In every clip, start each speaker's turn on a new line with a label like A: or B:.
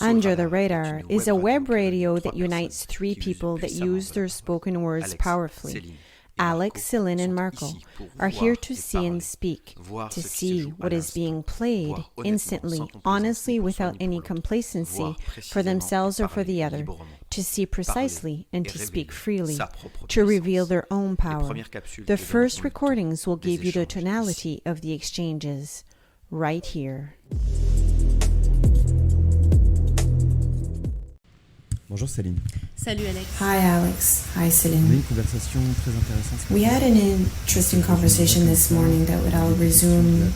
A: Under the Radar is a web radio that unites three people that use their spoken words powerfully. Alex, Céline and Marco are here to see and speak, to see what is being played instantly, honestly, without any complacency for themselves or for the other, to see precisely and to speak freely, to reveal their own power. The first recordings will give you the tonality of the exchanges, right here.
B: Bonjour Céline.
C: Salut Alex.
D: Hi Alex. Hi
B: On a eu
D: Céline.
B: une conversation très intéressante.
D: We had an interesting conversation this morning that would all resume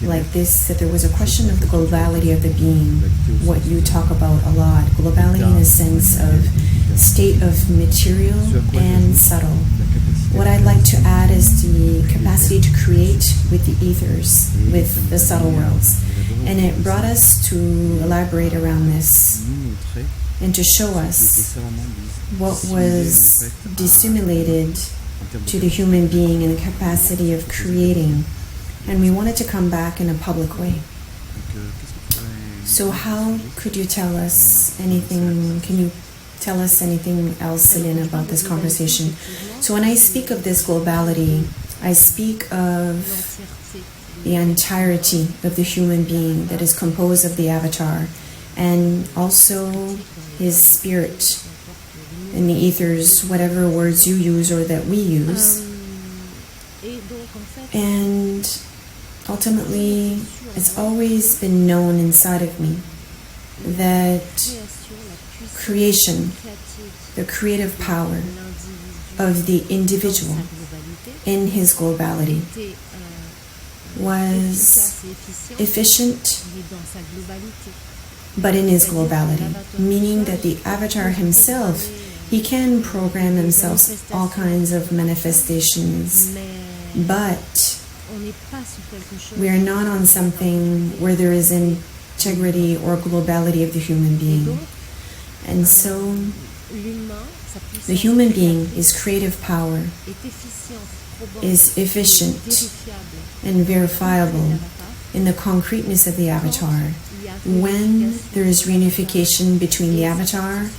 D: like this, that there was a question of the globality of the being, what you talk about a lot. Globality in a sense of state of material and subtle. What I'd like to add is the capacity to create with the ethers, with the subtle worlds. And it brought us to elaborate around this and to show us what was destimulated to the human being in the capacity of creating. And we wanted to come back in a public way. So how could you tell us anything, can you tell us anything else, Céline, about this conversation? So when I speak of this globality, I speak of the entirety of the human being that is composed of the avatar, and also his spirit in the ethers, whatever words you use or that we use. And ultimately, it's always been known inside of me that creation, the creative power of the individual in his globality, was efficient, but in his globality, meaning that the avatar himself, he can program himself all kinds of manifestations, but we are not on something where there is integrity or globality of the human being. And so the human being, his creative power, is efficient and verifiable in the concreteness of the avatar. When there is reunification between the avatar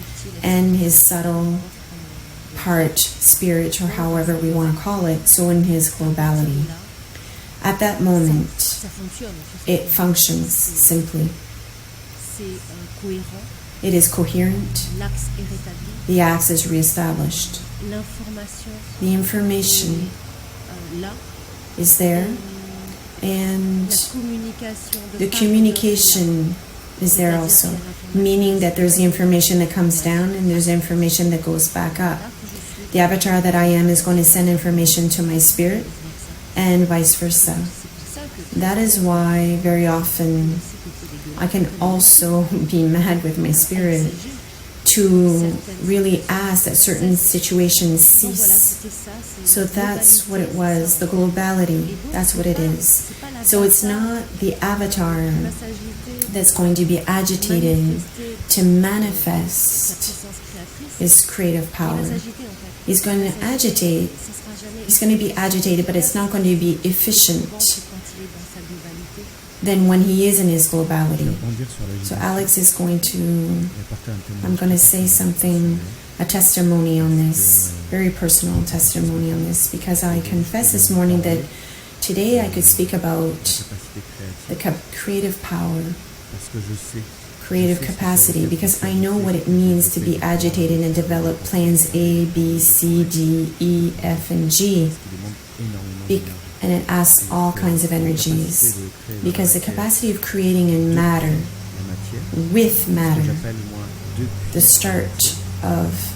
D: and his subtle part, spirit, or however we want to call it, so in his globality, at that moment, it functions simply. It is coherent. The axe is reestablished. The information is there, and the communication is there also, meaning that there's the information that comes down and there's information that goes back up. The avatar that I am is going to send information to my spirit and vice versa. That is why very often I can also be mad with my spirit to really ask that certain situations cease. So that's what it was, the globality, that's what it is. So it's not the avatar that's going to be agitated to manifest his creative power. He's going to agitate, he's going to be agitated, but it's not going to be efficient than when he is in his globality. So Alex is going to, I'm going to say something, a testimony on this, very personal testimony on this, because I confessed this morning that today I could speak about the creative power, creative capacity, because I know what it means to be agitated and develop plans A, B, C, D, E, F, and G. And it asks all kinds of energies, because the capacity of creating in matter, with matter, the start of,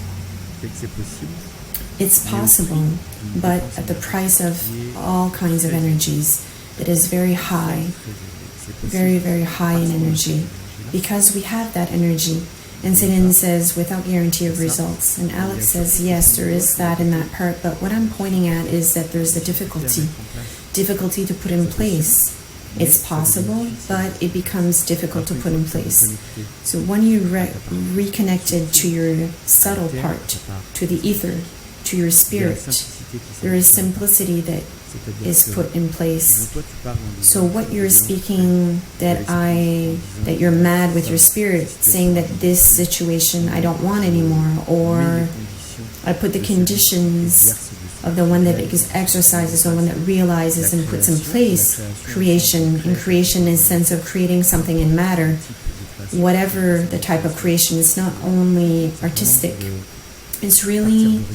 D: it's possible, but at the price of all kinds of energies that is very high, very, very high in energy, because we have that energy. And Céline says, without guarantee of results. And Alex says, yes, there is that in that part, but what I'm pointing at is that there's the difficulty to put in place. It's possible, but it becomes difficult to put in place. So when you reconnected to your subtle part, to the ether, to your spirit, there is simplicity that is put in place. So what you're speaking, that you're mad with your spirit, saying that this situation I don't want anymore, or I put the conditions of the one that exercises, or one that realizes and puts in place creation, and creation in the sense of creating something in matter. Whatever the type of creation, it's not only artistic. It's really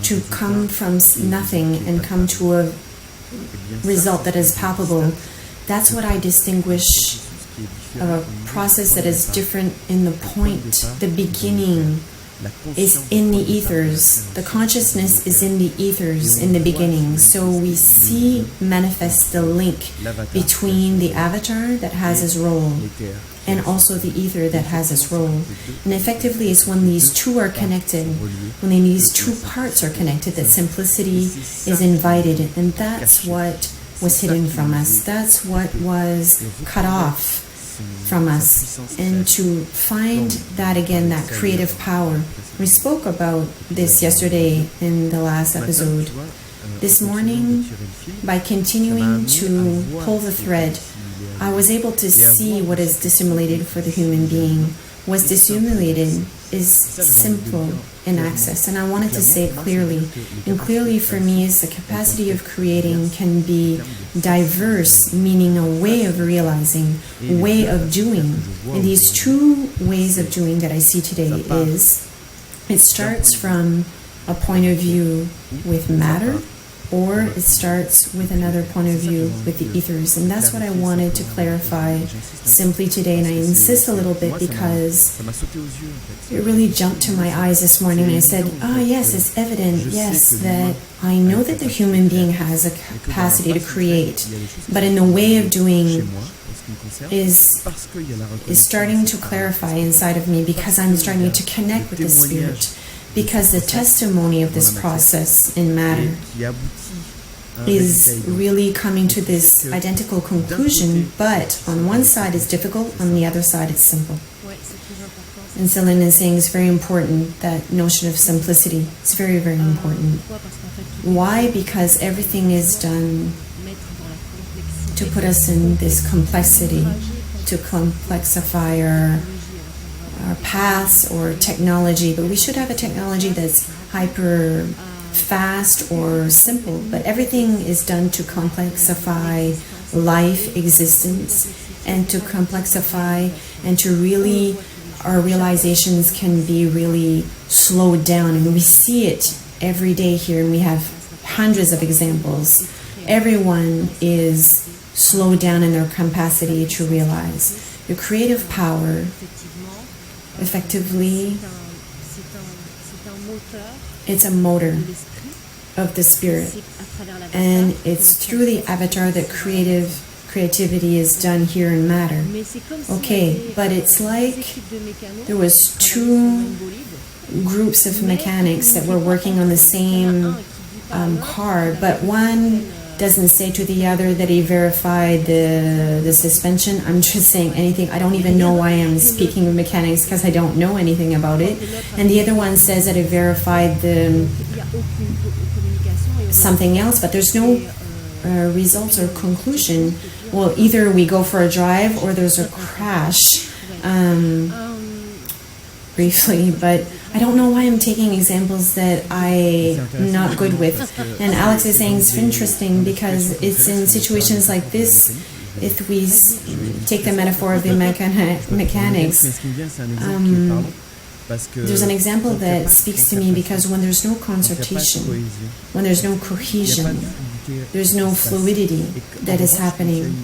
D: to come from nothing and come to a result that is palpable. That's what I distinguish a process that is different in the point. The beginning is in the ethers. The consciousness is in the ethers in the beginning. So we see manifest the link between the avatar that has his role and also the ether that has its role. And effectively, it's when these two are connected, when these two parts are connected, that simplicity is invited. And that's what was hidden from us. That's what was cut off from us. And to find that again, that creative power. We spoke about this yesterday in the last episode. This morning, by continuing to pull the thread, I was able to see what is dissimulated for the human being. What's dissimulated is simple in access, and I wanted to say it clearly. And clearly for me is the capacity of creating can be diverse, meaning a way of realizing, way of doing. And these two ways of doing that I see today is, it starts from a point of view with matter, or it starts with another point of view with the ethers. And that's what I wanted to clarify simply today. And I insist a little bit because it really jumped to my eyes this morning. And I said, yes, it's evident, yes, that I know that the human being has a capacity to create, but in the way of doing is starting to clarify inside of me, because I'm starting to connect with the spirit. Because the testimony of this process in matter is really coming to this identical conclusion, but on one side it's difficult, on the other side it's simple. And Céline is saying it's very important, that notion of simplicity. It's very, very important. Why? Because everything is done to put us in this complexity, to complexify our paths or technology, but we should have a technology that's hyper fast or simple, but everything is done to complexify life, existence, and to complexify and to really, our realizations can be really slowed down, and we see it every day here, and we have hundreds of examples. Everyone is slowed down in their capacity to realize. The creative power, effectively, it's a motor of the spirit, and it's through the avatar that creativity is done here in matter. Okay, but it's like there was two groups of mechanics that were working on the same car, but one doesn't say to the other that he verified the suspension. I'm just saying anything. I don't even know why I'm speaking of mechanics, because I don't know anything about it. And the other one says that he verified the something else, but there's no results or conclusion. Well, either we go for a drive or there's a crash. Briefly, but I don't know why I'm taking examples that I'm not good with. And Alex is saying it's interesting because it's in situations like this, if we take the metaphor of the mechanics, there's an example that speaks to me, because when there's no concertation, when there's no cohesion, there's no fluidity that is happening.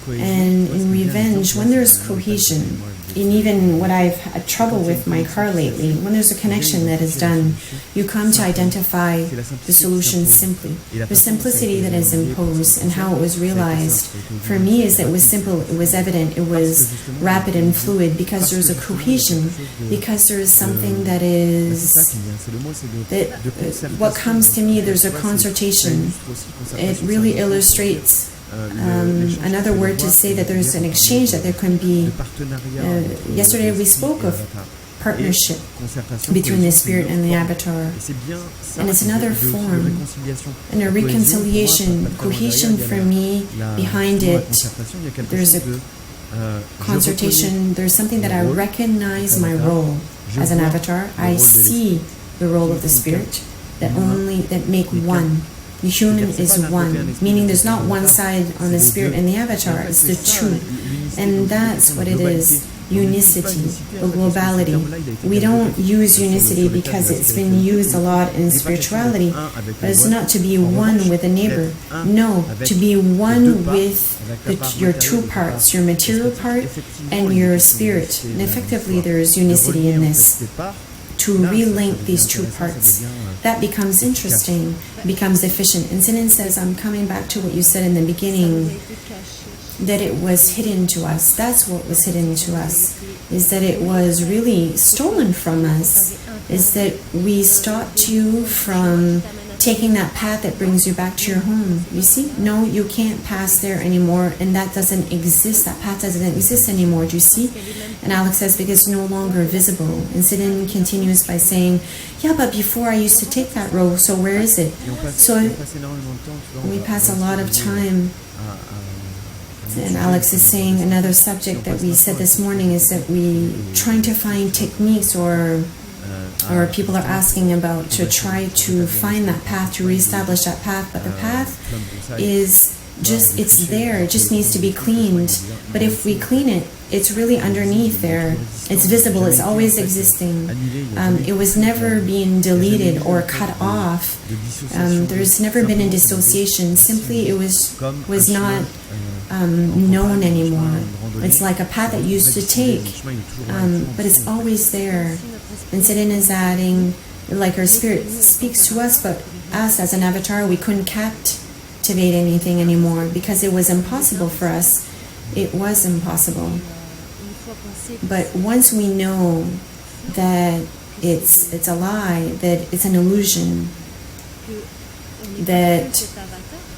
D: And in revenge, when there's cohesion, and even what I've had trouble with my car lately, when there's a connection that is done, you come to identify the solution simply. The simplicity that is imposed and how it was realized, for me, is that it was simple, it was evident, it was rapid and fluid, because there's a cohesion, because there is something that is, what comes to me, there's a concertation. It really illustrates another word to say that there's an exchange, that there can be, yesterday we spoke of
A: partnership between the spirit and the avatar. And it's another form, and a reconciliation, cohesion for me behind it. There's a concertation, there's something that I recognize my role as an avatar. I see the role of the spirit that make one. The human is one, meaning there's not one side on the spirit and the avatar, it's the two. And that's what it is, unicity, or globality. We don't use unicity because it's been used a lot in spirituality, but it's not to be one with a neighbor. No, to be one with your two parts, your material part and your spirit. And effectively there is unicity in this. To relink these two parts, that becomes interesting, becomes efficient. And Céline says, I'm coming back to what you said in the beginning, that it was hidden to us. That's what was hidden to us, is that it was really stolen from us, is that we stopped you from taking that path that brings you back to your home. You see? No, you can't pass there anymore, and that doesn't exist. That path doesn't exist anymore. Do you see? And Alex says, because it's no longer visible. And Céline continues by saying, yeah, but before I used to take that road, so where is it? So we pass a lot of time. And Alex is saying another subject that we said this morning is that we trying to find techniques or people are asking about to try to find that path, to reestablish that path, but the path is just, it's there, it just needs to be cleaned. But if we clean it, it's really underneath there, it's visible, it's always existing. It was never being deleted or cut off. There's never been a dissociation, simply it was not known anymore. It's like a path that you used to take, but it's always there. And Céline is adding, like our spirit speaks to us, but us as an avatar, we couldn't captivate anything anymore because it was impossible for us. It was impossible. But once we know that it's a lie, that it's an illusion, that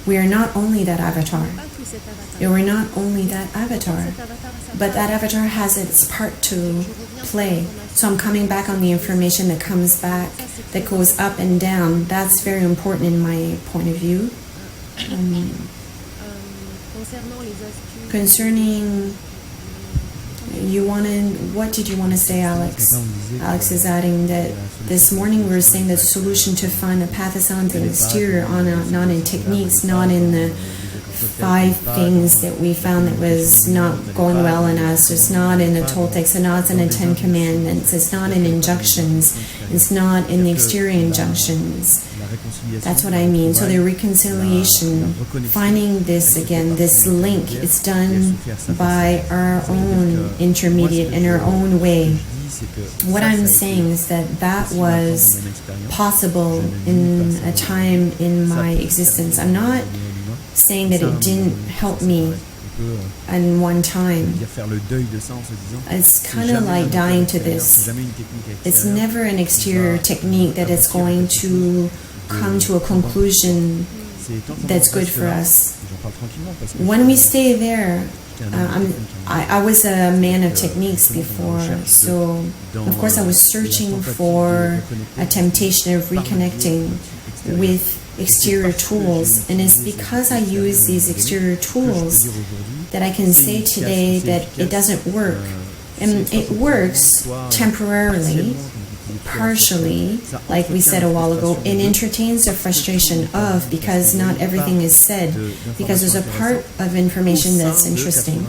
A: we are not only that avatar, we're not only that avatar, but that avatar has its part to play. So I'm coming back on the information that comes back, that goes up and down. That's very important in my point of view. Concerning, what did you want to say, Alex? Alex is adding that this morning we were saying that the solution to find the path is on the exterior, not in techniques, not in the 5 things that we found that was not going well in us. It's not in the Toltecs, it's not in the 10 Commandments, it's not in injunctions, it's not in the exterior injunctions. That's what I mean. So the reconciliation, finding this again, this link, it's done by our own intermediate in our own way. What I'm saying is that was possible in a time in my existence. I'm not saying that it didn't help me in one time. It's kind of like dying to this. It's never an exterior technique that is going to come to a conclusion that's good for us. When we stay there, I was a man of techniques before, so of course I was searching for a temptation of reconnecting with exterior tools, and it's because I use these exterior tools that I can say today that it doesn't work. And it works temporarily, partially, like we said a while ago. It entertains the frustration of, because not everything is said, because there's a part of information that's interesting,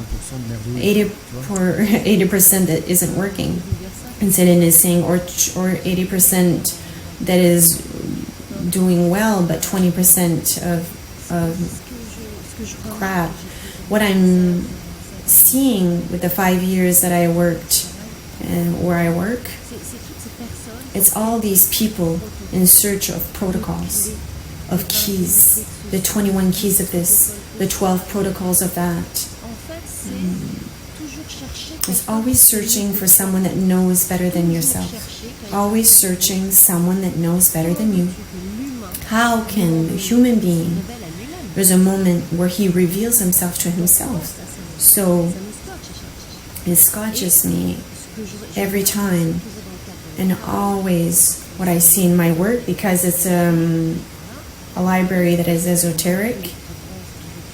A: 80% that isn't working, and Céline is saying, or 80% that is doing well, but 20% of crap. What I'm seeing with the 5 years that I worked and where I work, it's all these people in search of protocols, of keys, the 21 keys of this, the 12 protocols of that. It's always searching for someone that knows better than yourself. Always searching someone that knows better than you. How can a human being, there's a moment where he reveals himself to himself. So it scotches me every time
D: and always what I see in my work, because it's a library that is esoteric.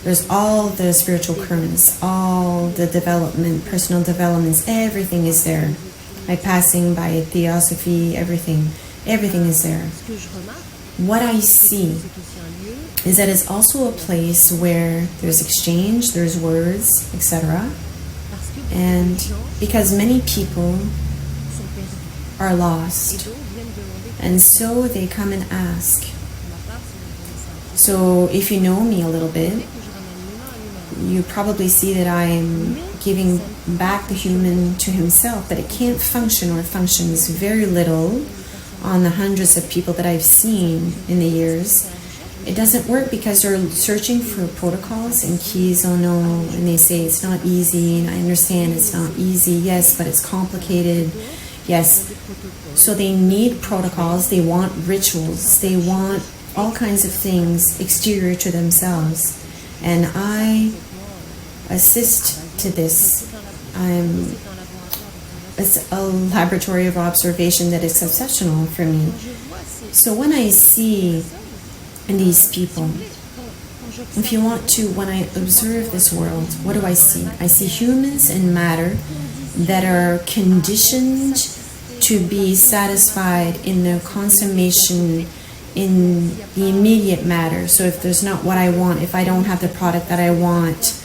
D: There's all the spiritual currents, all the development, personal developments, everything is there. By passing by theosophy, everything is there. What I see is that it's also a place where there's exchange, there's words, etc. And because many people are lost, and so they come and ask. So if you know me a little bit, you probably see that I'm giving back the human to himself, but it can't function, or functions very little on the hundreds of people that I've seen in the years. It doesn't work because they're searching for protocols and keys. Oh no, and they say it's not easy, and I understand it's not easy, yes, but it's complicated, yes. So they need protocols, they want rituals, they want all kinds of things exterior to themselves. And I assist to this. It's a laboratory of observation that is exceptional for me. So when I see these people, if you want to, when I observe this world, what do I see? I see humans and matter that are conditioned to be satisfied in the consummation in the immediate matter. So if there's not what I want, if I don't have the product that I want,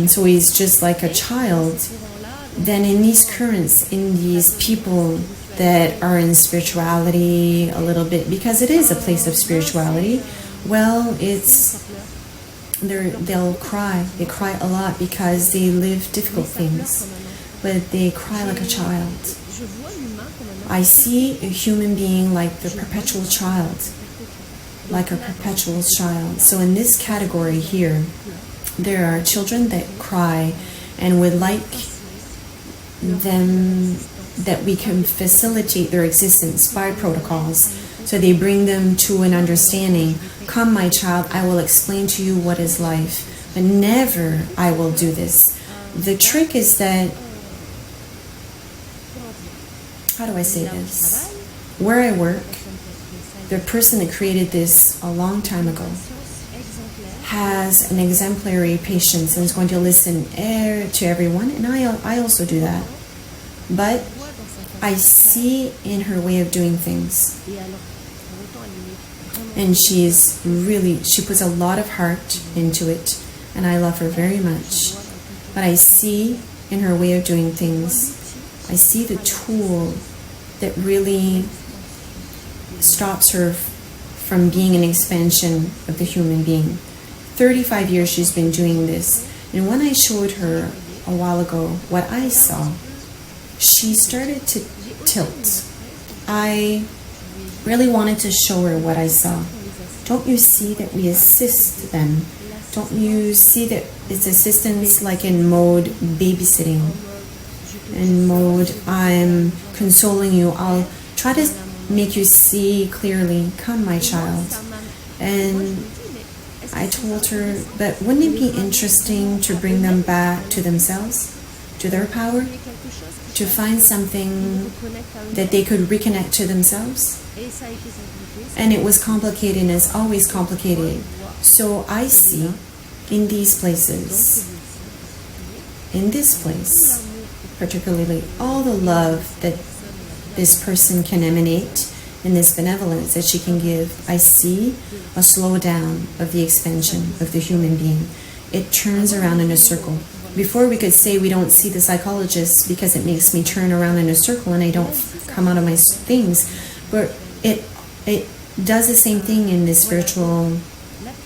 D: so he's just like a child, then in these currents, in these people that are in spirituality a little bit, because it is a place of spirituality, well, they'll cry. They cry a lot because they live difficult things, but they cry like a child. I see a human being like the perpetual child, like a perpetual child. So in this category here, there are children that cry and would like them, that we can facilitate their existence by protocols. So they bring them to an understanding. Come, my child, I will explain to you what is life, but never I will do this. The trick is that, how do I say this? Where I work, the person that created this a long time ago has an exemplary patience and is going to listen to everyone, and I also do that. But I see in her way of doing things, and she puts a lot of heart into it, and I love her very much. But I see in her way of doing things, I see the tool that really stops her from being an expansion of the human being. 35 years she's been doing this, and when I showed her a while ago what I saw, she started to tilt. I really wanted to show her what I saw. Don't you see that we assist them? Don't you see that it's assistance like in mode babysitting? In mode, I'm consoling you. I'll try to make you see clearly. Come, my child. And I told her, but wouldn't it be interesting to bring them back to themselves, to their power, to find something that they could reconnect to themselves? And it was complicated, and it's always complicated. So I see in these places, in this place, particularly all the love that this person can emanate and this benevolence that she can give. I see a slowdown of the expansion of the human being. It turns around in a circle. Before we could say we don't see the psychologist because it makes me turn around in a circle and I don't come out of my things, but it does the same thing in this spiritual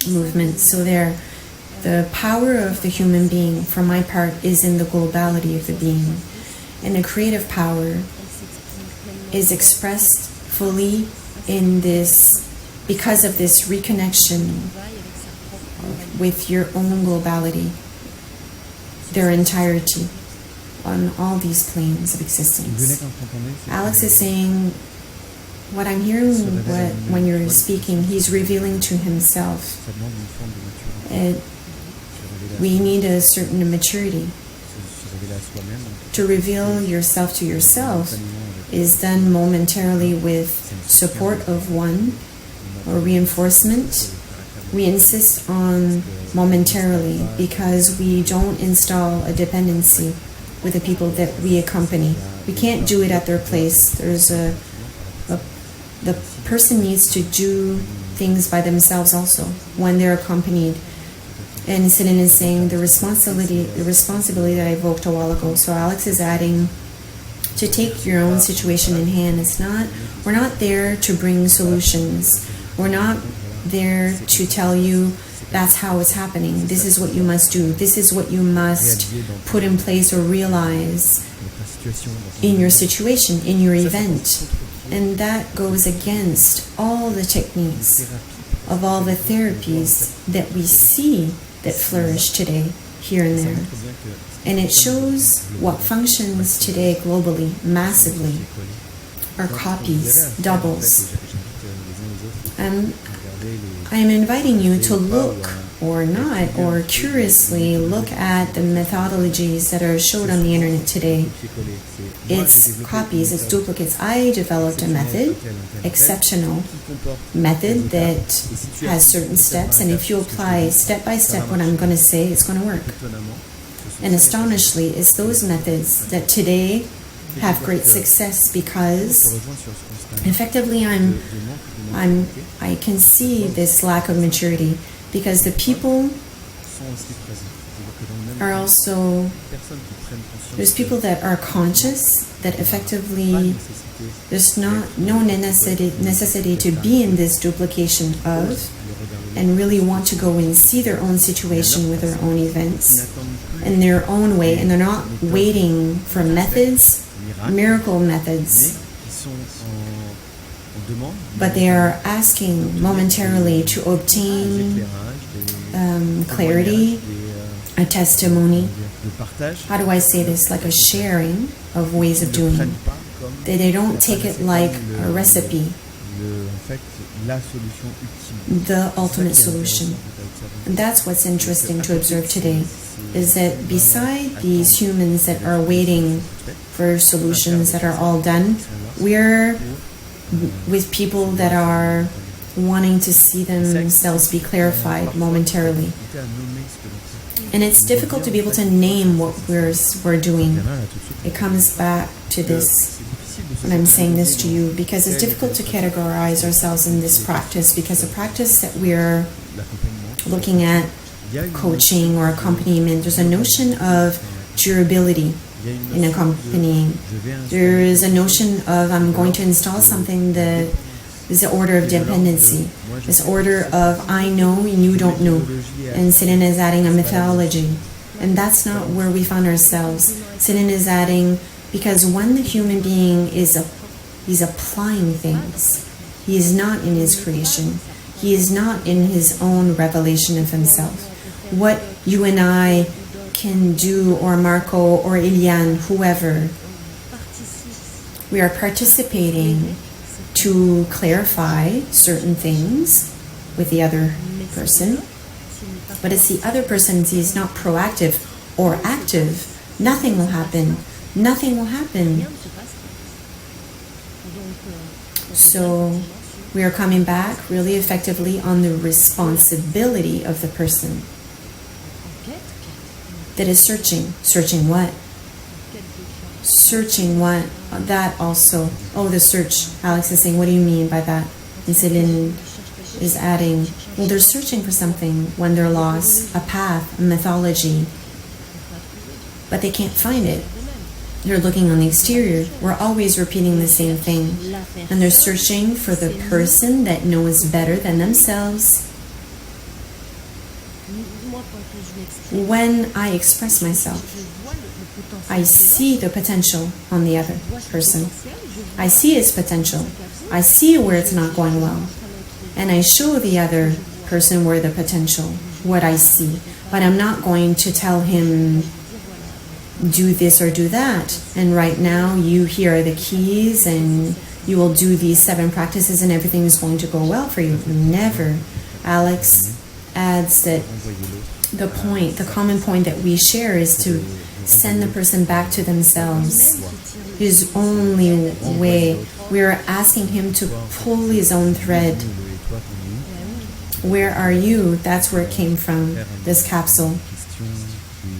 D: movement. So the power of the human being, for my part, is in the globality of the being. And the creative power is expressed fully in this, because of this reconnection with your own globality, their entirety, on all these planes of existence. Alex is saying, what I'm hearing when you're speaking, he's revealing to himself. We need a certain maturity. To reveal yourself to yourself is done momentarily with support of one or reinforcement. We insist on momentarily because we don't install a dependency with the people that we accompany. We can't do it at their place. The person needs to do things by themselves also when they're accompanied. And Céline is saying the responsibility that I evoked a while ago. So Alex is adding to take your own situation in hand. We're not there to bring solutions. We're not there to tell you that's how it's happening. This is what you must do. This is what you must put in place or realize in your situation, in your event. And that goes against all the techniques of all the therapies that we see that flourish today, here and there. And it shows what functions today globally, massively, are copies, doubles. I am inviting you to look or not, or curiously look at the methodologies that are showed on the internet today. It's copies, it's duplicates. I developed a method, exceptional method that has certain steps, and if you apply step by step what I'm going to say, it's going to work. And astonishingly, it's those methods that today have great success because effectively I can see this lack of maturity because the people are also, there's people that are conscious that effectively there's no necessity to be in this duplication of, and really want to go and see their own situation with their own events in their own way, and they're not waiting for methods, miracle methods, but they are asking momentarily to obtain clarity, a testimony. How do I say this? Like a sharing of ways of doing. They don't take it like a recipe, the ultimate solution. And that's what's interesting to observe today, is that beside these humans that are waiting for solutions that are all done, we're with people that are wanting to see themselves be clarified momentarily. And it's difficult to be able to name what we're doing. It comes back to this, when I'm saying this to you, because it's difficult to categorize ourselves in this practice, because the practice that we're looking at, coaching or accompaniment, there's a notion of durability in accompanying. There is a notion of I'm going to install something that is the order of dependency, this order of I know and you don't know. And Céline is adding a methodology. And that's not where we found ourselves. Céline is adding, because when the human being he's applying things, he is not in his creation. He is not in his own revelation of himself. What you and I can do, or Marco or Eliane, whoever, we are participating to clarify certain things with the other person, but it's the other person, he is not proactive or active, nothing will happen. Nothing will happen. So we are coming back really effectively on the responsibility of the person that is searching. Searching what? Searching what? That also. Oh, the search. Alex is saying, what do you mean by that? And Céline is adding, well, they're searching for something when they're lost, a path, a mythology, but they can't find it. They're looking on the exterior. We're always repeating the same thing. And they're searching for the person that knows better than themselves. When I express myself, I see the potential on the other person. I see his potential. I see where it's not going well. And I show the other person where the potential, what I see. But I'm not going to tell him, do this or do that. And right now, here are the keys, and you will do these 7 practices and everything is going to go well for you. Never. Alex adds that the common point that we share is to send the person back to themselves. his only way. We are asking him to pull his own thread. Where are you? That's where it came from, this capsule.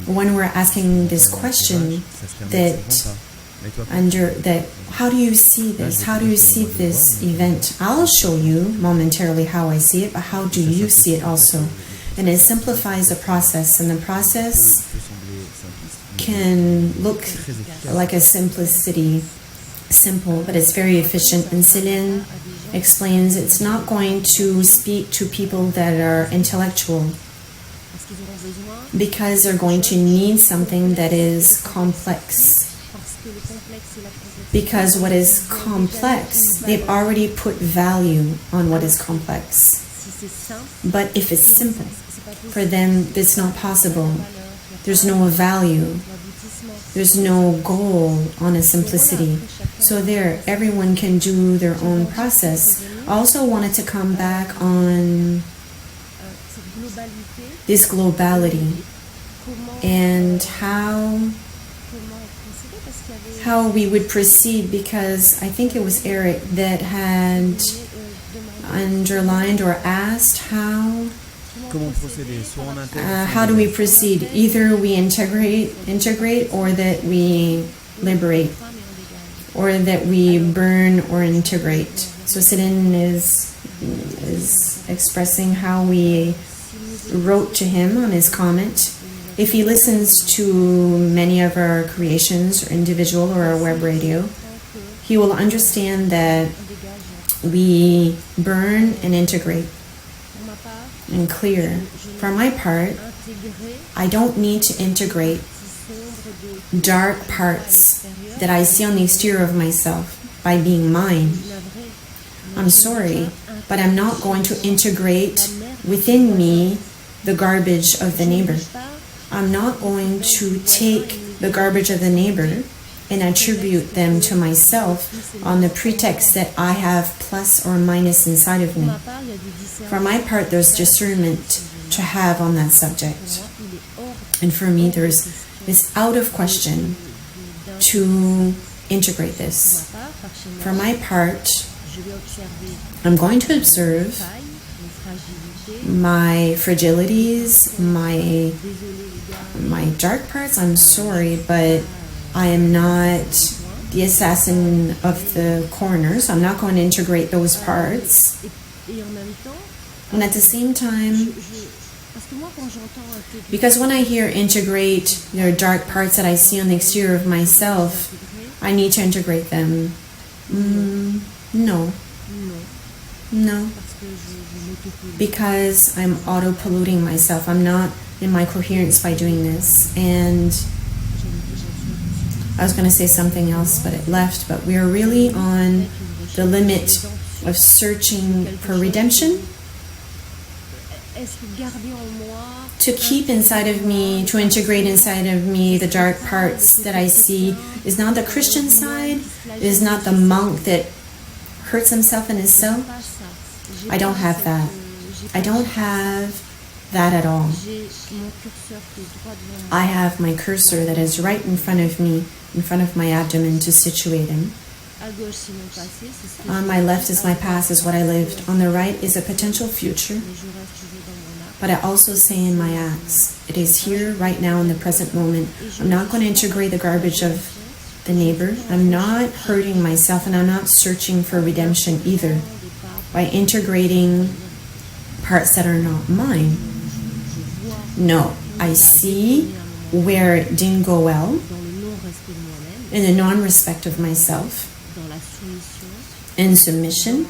D: When we're asking this question, how do you see this? How do you see this event? I'll show you momentarily how I see it, but how do you see it also? And it simplifies the process, and the process can look like a simplicity, simple, but it's very efficient. And Céline explains it's not going to speak to people that are intellectual, because they're going to need something that is complex. Because what is complex, they've already put value on what is complex. But if it's simple, for them, it's not possible. There's no value. There's no goal on a simplicity. So there, everyone can do their own process. I also wanted to come back on this globality and how we would proceed, because I think it was Eric that had underlined or asked how do we proceed? Either we integrate, or that we liberate, or that we burn or integrate. So Céline is expressing how we wrote to him on his comment. If he listens to many of our creations, or individual or our web radio, he will understand that we burn and integrate and clear. For my part, I don't need to integrate dark parts that I see on the exterior of myself by being mine. I'm sorry, but I'm not going to integrate within me the garbage of the neighbor. I'm not going to take the garbage of the neighbor and attribute them to myself on the pretext that I have plus or minus inside of me. For my part, there's discernment to have on that subject. And for me, it's out of question to integrate this. For my part, I'm going to observe my fragilities, my dark parts. I'm sorry, but I am not the assassin of the corners. I'm not going to integrate those parts. And at the same time, because when I hear integrate, there are dark parts that I see on the exterior of myself, I need to integrate them. No. Because I'm auto-polluting myself. I'm not in my coherence by doing this. And I was going to say something else, but it left. But we are really on the limit of searching for redemption. To keep inside of me, to integrate inside of me the dark parts that I see is not the Christian side, is not the monk that hurts himself in his cell. I don't have that. I don't have that at all. I have my cursor that is right in front of me, in front of my abdomen to situate him. On my left is my past, is what I lived. On the right is a potential future. But I also say in my acts, it is here, right now, in the present moment. I'm not going to integrate the garbage of the neighbor. I'm not hurting myself, and I'm not searching for redemption either by integrating parts that are not mine. No, I see where it didn't go well in the non-respect of myself, in submission,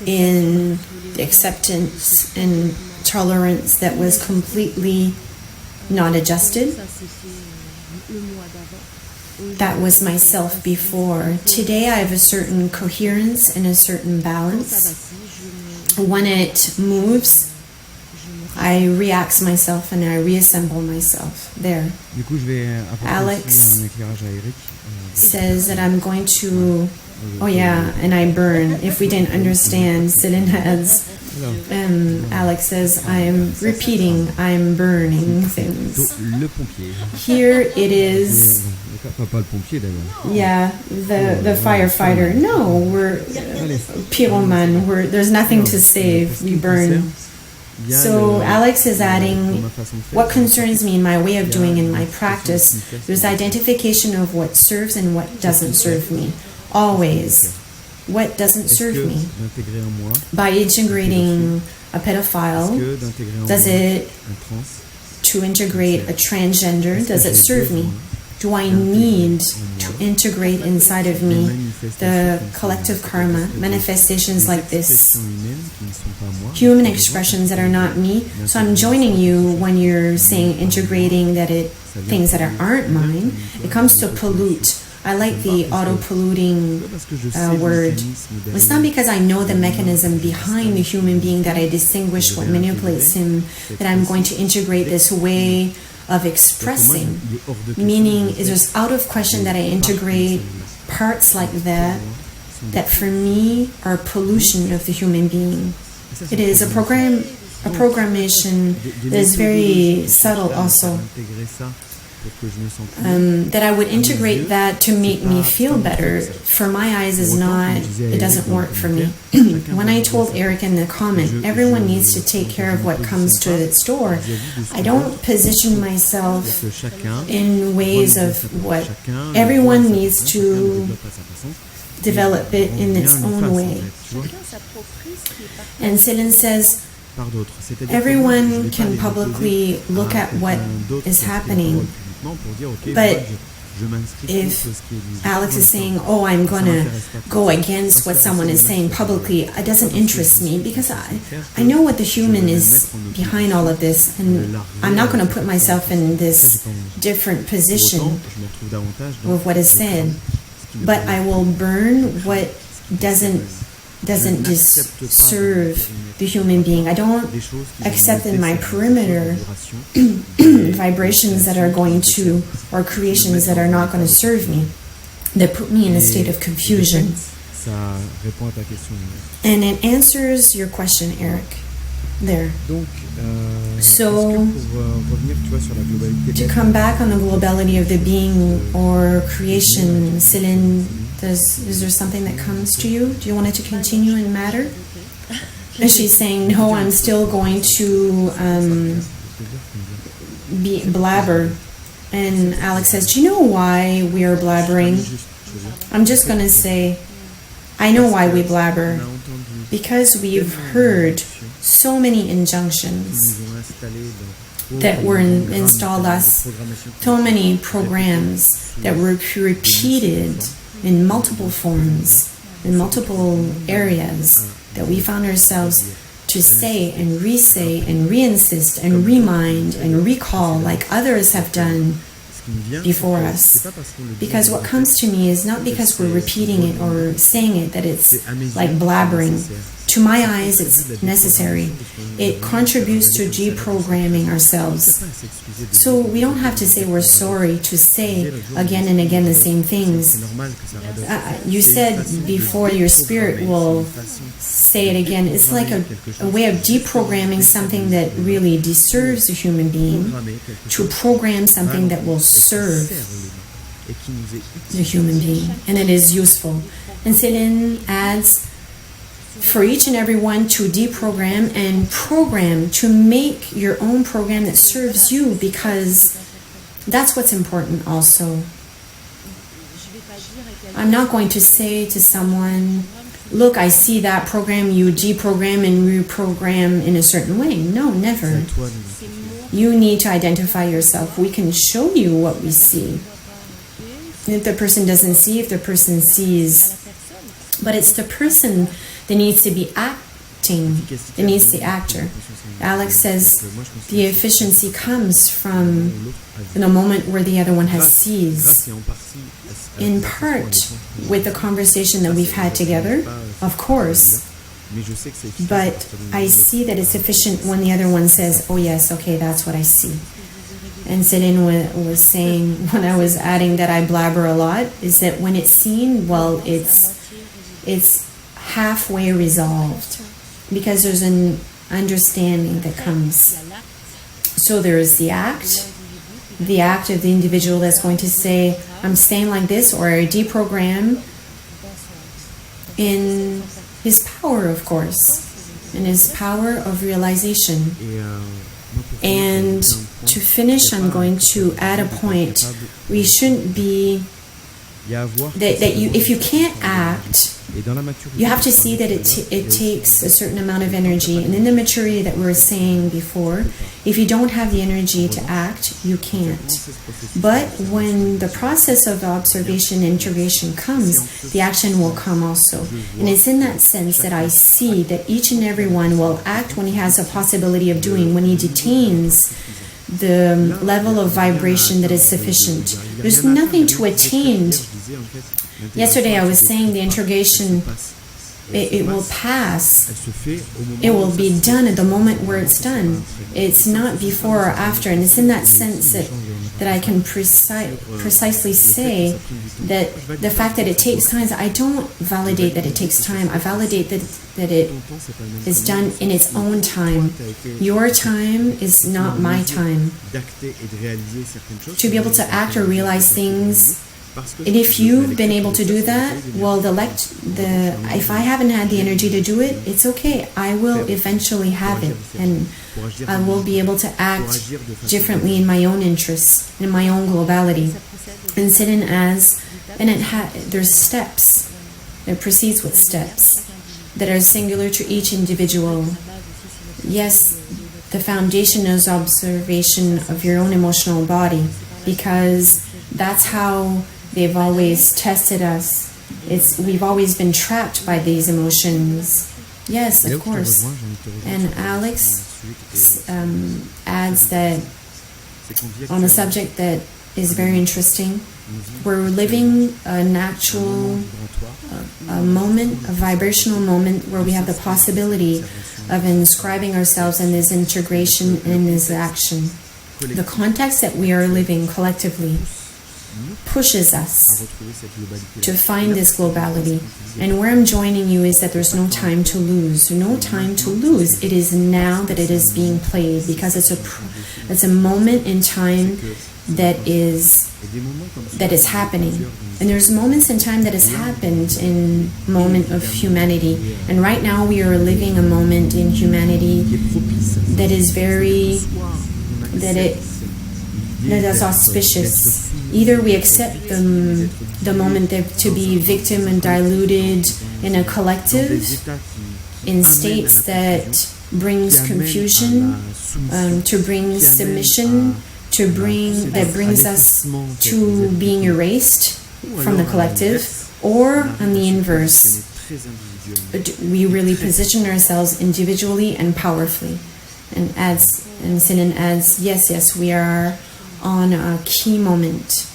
D: in the acceptance and tolerance that was completely not adjusted. That was myself before. Today I have a certain coherence and a certain balance. When it moves, I react myself and I reassemble myself. There. Alex says that I'm going to, and I burn. If we didn't understand, Céline has Alex says, I'm repeating, I'm burning things.
B: Donc, le pompier.
D: Here it is.
B: Pas le pompier d'ailleurs.
D: Yeah, the firefighter. No, we're pyromane. There's nothing to save. We burn. So Alex is adding, what concerns me in my way of doing in my practice, there's identification of what serves and what doesn't serve me. Always. What doesn't serve me? By integrating a pedophile, does it to integrate a transgender, does it serve me? Do I need to integrate inside of me the collective karma, manifestations like this, human expressions that are not me? So I'm joining you when you're saying integrating things that aren't mine. It comes to pollute. I like the auto-polluting word. It's not because I know the mechanism behind the human being that I distinguish what manipulates him, that I'm going to integrate this way of expressing, meaning it is out of question that I integrate parts like that for me are pollution of the human being. It is a programmation that is very subtle also. That I would integrate that to make me feel better, for my eyes is not, it doesn't work for me. When I told Eric in the comment, everyone needs to take care of what comes to its door, I don't position myself in ways of what everyone needs to develop it in its own way. And Céline says, everyone can publicly look at what is happening. But if Alex is saying, oh, I'm going to go against what someone is saying publicly, it doesn't interest me because I know what the human is behind all of this, and I'm not going to put myself in this different position with what is said. But I will burn what doesn't serve the human being. I don't accept in my perimeter vibrations that are going to, or creations that are not going to serve me, that put me in a state of confusion. And it answers your question, Eric, there. So, to come back on the globality of the being or creation, Céline, is there something that comes to you? Do you want it to continue in matter? And she's saying, no, I'm still going to be blabber. And Alex says, do you know why we are blabbering? I'm just going to say, I know why we blabber. Because we've heard so many injunctions that were installed us, so many programs that were repeated in multiple forms, in multiple areas, that we found ourselves to say and re-say and re-insist and remind and recall like others have done before us. Because what comes to me is not because we're repeating it or saying it that it's like blabbering. To my eyes, it's necessary. It contributes to deprogramming ourselves. So we don't have to say we're sorry to say again and again the same things. You said before your spirit will say it again. It's like a way of deprogramming something that really deserves a human being to program something that will serve the human being. And it is useful. And Céline adds, for each and every one to deprogram and program, to make your own program that serves you, because that's what's important also. I'm not going to say to someone, look, I see that program, you deprogram and reprogram in a certain way. No, never. You need to identify yourself. We can show you what we see. If the person doesn't see, if the person sees, but it's the person that needs to be acting, that needs the actor. Alex says the efficiency comes from the moment where the other one has seized. In part with the conversation that we've had together, of course, but I see that it's efficient when the other one says, oh yes, okay, that's what I see. And Céline was saying, when I was adding that I blabber a lot, is that when it's seen, well, it's halfway resolved. because there's an understanding that comes. So there is the act of the individual that's going to say, I'm staying like this, or deprogram in his power, of course, in his power of realization. And to finish, I'm going to add a point. We shouldn't be that you, if you can't act, you have to see that it takes a certain amount of energy. And in the maturity that we were saying before, if you don't have the energy to act, you can't. But when the process of observation and integration comes, the action will come also. And it's in that sense that I see that each and every one will act when he has a possibility of doing, when he detains the level of vibration that is sufficient. There's nothing to attain. Yesterday I was saying the integration, it will pass. It will be done at the moment where it's done. It's not before or after. And it's in that sense that I can precisely say that the fact that it takes time, I don't validate that it takes time. I validate that it is done in its own time. Your time is not my time. To be able to act or realize things. And if you've been able to do that, well, if I haven't had the energy to do it, it's okay. I will eventually have it, and I will be able to act differently in my own interests, in my own globality. And Céline adds, and there's steps. It proceeds with steps that are singular to each individual. Yes, the foundation is observation of your own emotional body, because that's how they've always tested us. We've always been trapped by these emotions. Yes, of course. And Alex adds that on a subject that is very interesting. We're living an actual moment, a vibrational moment where we have the possibility of inscribing ourselves in this integration and in this action. The context that we are living collectively pushes us to find this globality. And where I'm joining you is that there's no time to lose. No time to lose. It is now that it is being played, because it's a moment in time that is happening. And there's moments in time that has happened in moment of humanity. And right now we are living a moment in humanity that is that is auspicious. Either we accept the moment to be victim and diluted in a collective, in states that brings confusion, to bring submission, that brings us to being erased from the collective, or on the inverse, we really position ourselves individually and powerfully. And Céline adds, yes, we are on a key moment.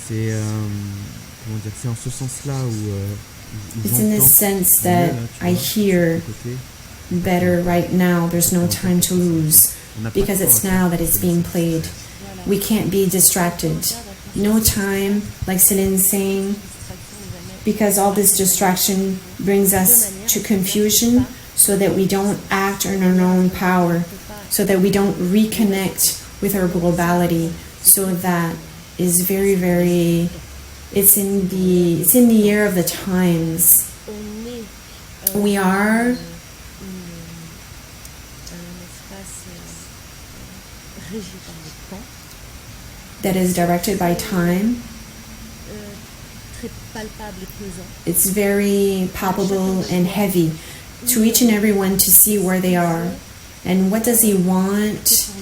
D: It's in this sense that I hear better right now. There's no time to lose, because it's now that it's being played. We can't be distracted. No time, like Céline's saying, because all this distraction brings us to confusion, so that we don't act in our own power, so that we don't reconnect with our globality. So that is very, very, it's in the year of the times. We are that is directed by time. It's very palpable and heavy to each and every one to see where they are and what does he want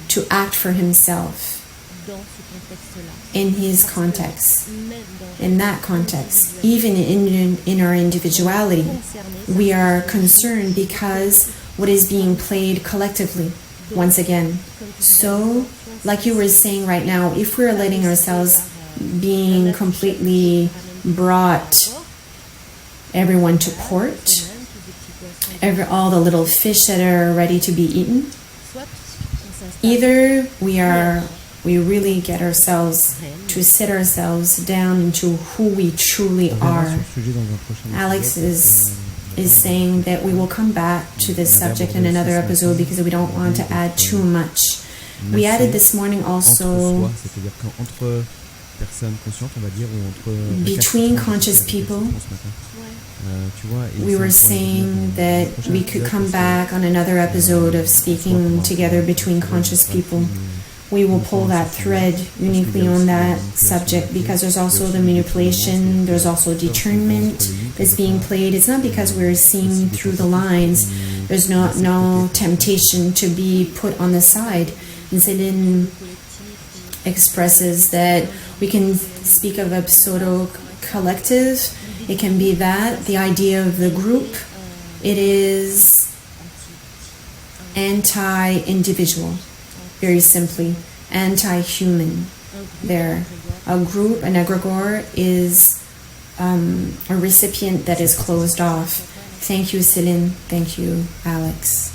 D: to act for himself in his context. In that context, even in our individuality, we are concerned because what is being played collectively, once again. So, like you were saying right now, if we're letting ourselves being completely brought everyone to port, all the little fish that are ready to be eaten, either we really get ourselves to sit ourselves down into who we truly are. Alex is is saying that we will come back to this subject in another episode because we don't want to add too much. We added this morning also between conscious people. We were saying that we could come back on another episode of speaking together between conscious people. We will pull that thread uniquely on that subject because there's also the manipulation, there's also determinant that's being played. It's not because we're seeing through the lines. There's no temptation to be put on the side. And Céline expresses that we can speak of a pseudo-collective. It can be that, the idea of the group. It is anti-individual, very simply, anti-human. There, a group, an egregore, is a recipient that is closed off. Thank you, Céline. Thank you, Alex.